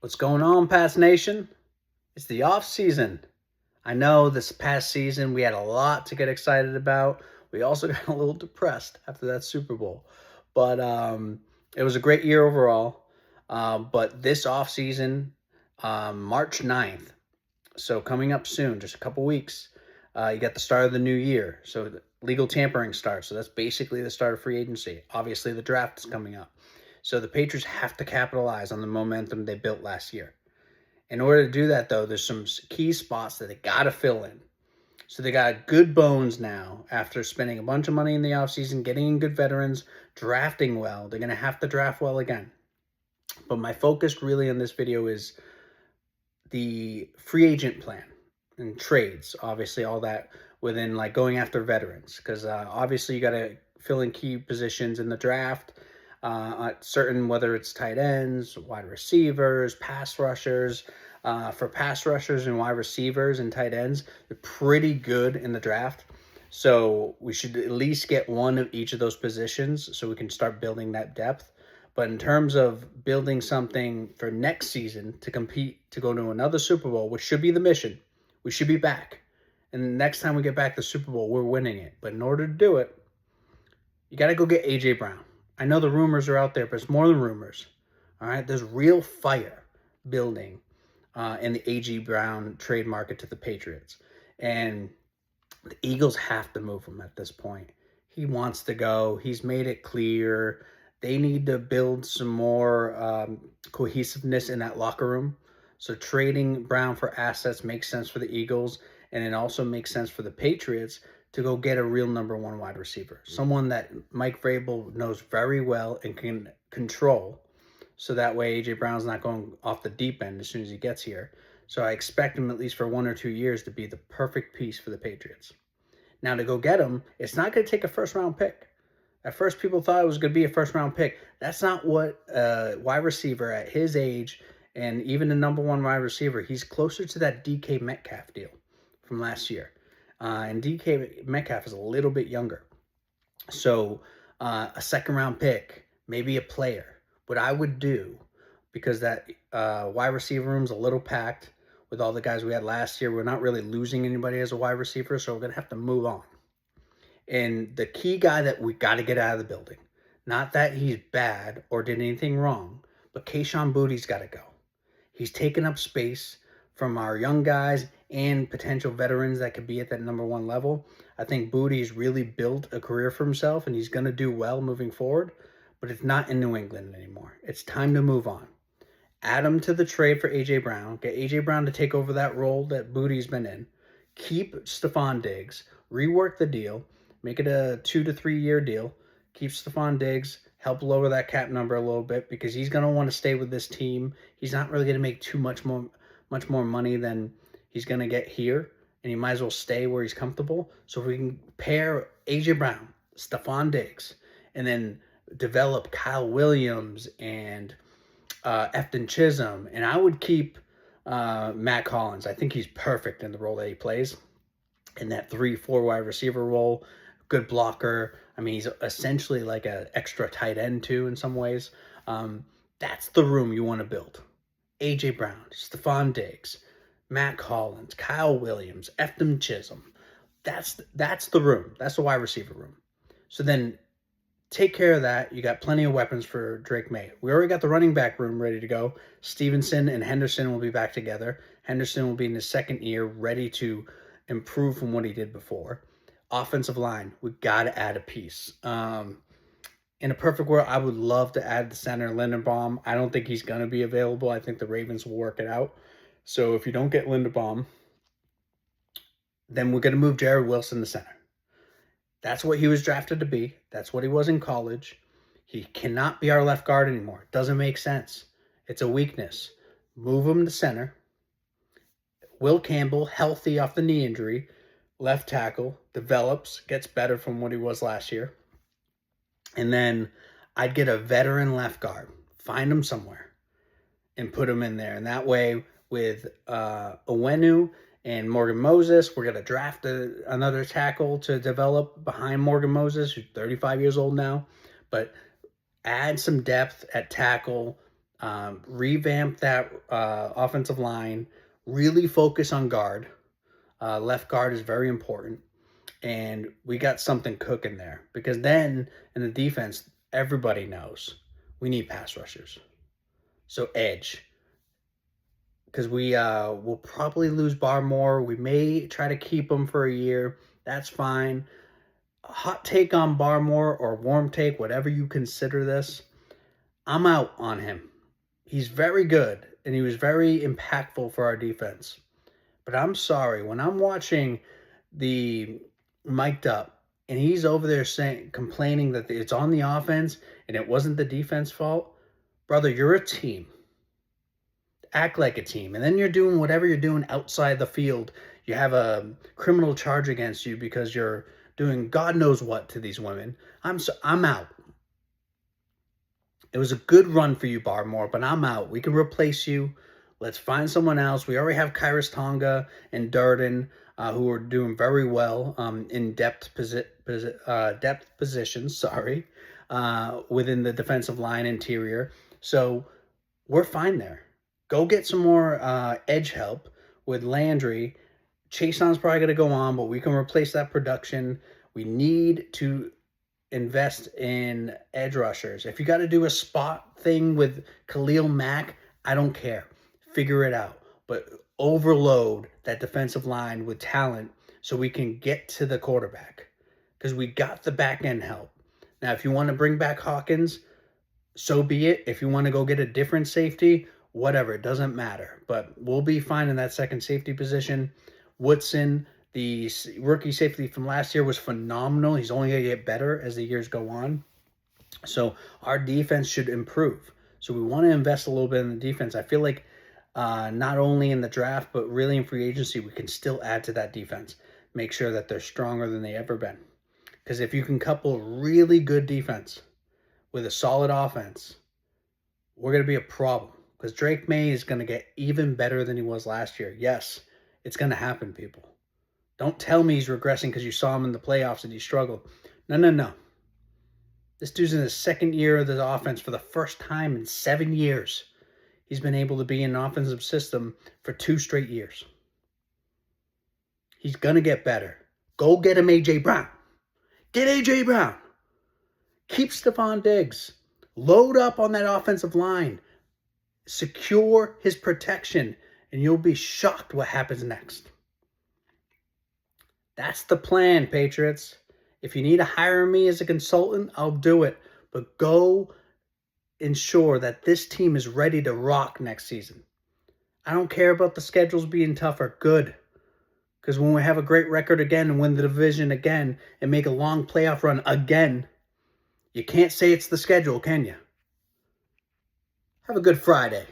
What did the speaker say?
What's going on, Pats Nation? It's the off season. I know this past season we had a lot to get excited about. We also got a little depressed after that Super Bowl, but it was a great year overall. But this off season, March 9th, so coming up soon, just a couple weeks, you got the start of the new year. So the legal tampering starts. So that's basically the start of free agency. Obviously, the draft is coming up. So the Patriots have to capitalize on the momentum they built last year. In order to do that, though, there's some key spots that they got to fill in. So they got good bones now after spending a bunch of money in the offseason, getting in good veterans, drafting well. They're going to have to draft well again. But my focus really in this video is the free agent plan and trades. Obviously, all that within like going after veterans. Because obviously, you got to fill in key positions in the draft. Certain, whether it's tight ends, wide receivers, pass rushers. For pass rushers and wide receivers and tight ends, they're pretty good in the draft. So we should at least get one of each of those positions so we can start building that depth. But in terms of building something for next season to compete to go to another Super Bowl, which should be the mission, we should be back. And next time we get back to the Super Bowl, we're winning it. But in order to do it, you got to go get A.J. Brown. I know the rumors are out there, but it's more than rumors. All right, there's real fire building in the A.J. Brown trade market to the Patriots. And the Eagles have to move him at this point. He wants to go. He's made it clear. They need to build some more cohesiveness in that locker room. So trading Brown for assets makes sense for the Eagles, and it also makes sense for the Patriots to go get a real number one wide receiver. Someone that Mike Vrabel knows very well and can control. So that way A.J. Brown's not going off the deep end as soon as he gets here. So I expect him, at least for 1 or 2 years, to be the perfect piece for the Patriots. Now, to go get him, it's not going to take a first-round pick. At first, people thought it was going to be a first-round pick. That's not what a wide receiver at his age, and even the number one wide receiver, he's closer to that DK Metcalf deal from last year. And DK Metcalf is a little bit younger. So a second-round pick, maybe a player. What I would do, because that wide receiver room's a little packed with all the guys we had last year, we're not really losing anybody as a wide receiver, so we're going to have to move on. And the key guy that we got to get out of the building, not that he's bad or did anything wrong, but Kayshon Boutte's got to go. He's taken up space from our young guys and potential veterans that could be at that number one level. I think Boutte's really built a career for himself, and he's going to do well moving forward. But it's not in New England anymore. It's time to move on. Add him to the trade for A.J. Brown. Get A.J. Brown to take over that role that Boutte's been in. Keep Stephon Diggs. Rework the deal. Make it a 2 to 3 year deal. Keep Stephon Diggs. Help lower that cap number a little bit because he's going to want to stay with this team. He's not really going to make too much more money than he's going to get here. And he might as well stay where he's comfortable. So if we can pair A.J. Brown, Stephon Diggs, and then develop Kyle Williams and Efton Chisholm, and I would keep Matt Collins. I think he's perfect in the role that he plays in that 3-4 wide receiver role. Good blocker. I mean, he's essentially like an extra tight end too in some ways. That's the room you want to build. A.J. Brown, Stephon Diggs, Matt Collins, Kyle Williams, Efton Chisholm. That's the room. That's the wide receiver room. So then take care of that. You got plenty of weapons for Drake May. We already got the running back room ready to go. Stevenson and Henderson will be back together. Henderson will be in his second year, ready to improve from what he did before. Offensive line, we got to add a piece. In a perfect world, I would love to add the center, Linderbaum. I don't think he's going to be available. I think the Ravens will work it out. So if you don't get Linderbaum, then we're going to move Jared Wilson to center. That's what he was drafted to be. That's what he was in college. He cannot be our left guard anymore. It doesn't make sense. It's a weakness. Move him to center. Will Campbell, healthy off the knee injury, left tackle, develops, gets better from what he was last year. And then I'd get a veteran left guard, find him somewhere, and put him in there. And that way, with Owenu and Morgan Moses, we're going to draft another tackle to develop behind Morgan Moses, who's 35 years old now. But add some depth at tackle, revamp that offensive line, really focus on guard. Left guard is very important. And we got something cooking there because then in the defense, everybody knows we need pass rushers. So edge, because we will probably lose Barmore. We may try to keep him for a year. That's fine. A hot take on Barmore or warm take, whatever you consider this. I'm out on him. He's very good and he was very impactful for our defense. But I'm sorry, when I'm watching the mic'd up and he's over there complaining that it's on the offense and it wasn't the defense fault, brother, you're a team. Act like a team. And then you're doing whatever you're doing outside the field. You have a criminal charge against you because you're doing God knows what to these women. I'm out. It was a good run for you, Barmore, but I'm out. We can replace you. Let's find someone else. We already have Kairos Tonga and Durden, who are doing very well in depth positions. Sorry, within the defensive line interior. So we're fine there. Go get some more edge help with Landry. Chaseon's probably going to go on, but we can replace that production. We need to invest in edge rushers. If you got to do a spot thing with Khalil Mack, I don't care. Figure it out. But overload that defensive line with talent so we can get to the quarterback because we got the back end help. Now, if you want to bring back Hawkins, so be it. If you want to go get a different safety, whatever, it doesn't matter. But we'll be fine in that second safety position. Woodson, the rookie safety from last year, was phenomenal. He's only going to get better as the years go on. So our defense should improve. So we want to invest a little bit in the defense. I feel like not only in the draft, but really in free agency, we can still add to that defense. Make sure that they're stronger than they ever been. Because if you can couple really good defense with a solid offense, we're going to be a problem. Because Drake May is going to get even better than he was last year. Yes, it's going to happen, people. Don't tell me he's regressing because you saw him in the playoffs and he struggled. No. This dude's in his second year of the offense for the first time in 7 years. He's been able to be in an offensive system for 2 straight years. He's going to get better. Go get him A.J. Brown. Get A.J. Brown. Keep Stephon Diggs. Load up on that offensive line. Secure his protection, and you'll be shocked what happens next. That's the plan, Patriots. If you need to hire me as a consultant, I'll do it. But go ensure that this team is ready to rock next season. I don't care about the schedules being tougher. Good. Because when we have a great record again and win the division again and make a long playoff run again, you can't say it's the schedule, can you? Have a good Friday.